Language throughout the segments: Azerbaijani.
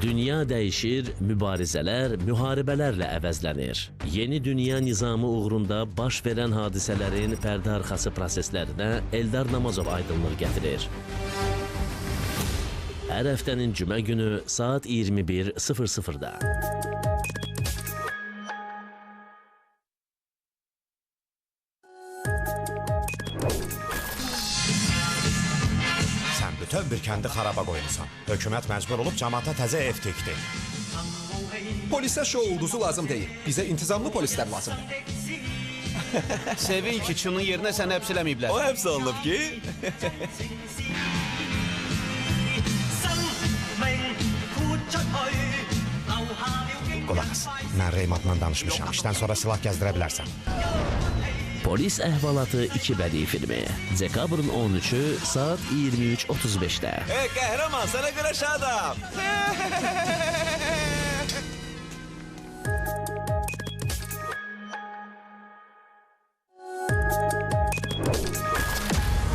Dünya dəyişir, mübarizələr, müharibələrlə əvəzlənir. Yeni dünya nizamı uğrunda baş verən hadisələrin pərdə arxası proseslərinə Eldar Namazov aydınlıq gətirir. Hər həftənin cümə günü saat 21:00-da. Sən bütöv bir kəndi xaraba qoymusan. Hökumət məcbur olub cəmaata təzə ev tikdi. Polisə şou ulduzu lazım deyil. Bizə intizamlı polislər lazımdır. Sevin ki, Çunun yerinə səni həbs eləməyiblər. O həbs olunub ki? Qulaq as, mən Reymatla danışmışam. İşdən sonra silah gəzdirə bilərsən. Polis əhvalatı 2 bədii filmi. Dekabrın 13-ü saat 23:35-də. Qəhrəman, sənə görə şadam.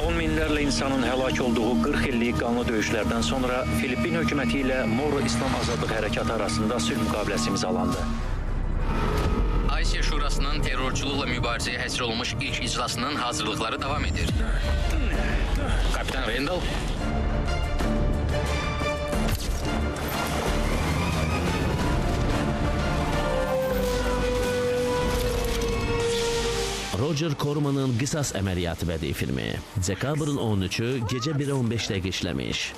On minlərlə insanın həlak olduğu 40 illik qanlı döyüşlərdən sonra Filippin hökuməti ilə Moro İslam Azadlıq Hərəkatı arasında sülh müqaviləsi imzalandı. Asiya Şurasının terrorçuluqla mübarizəyə həsr olunmuş ilk iclasının hazırlıqları davam edir. Kapitan Randall. Roger Corman'ın Qisas əməliyyatı bədii filmi. Dekabrın 13-ü gecə 1:15 işləmiş.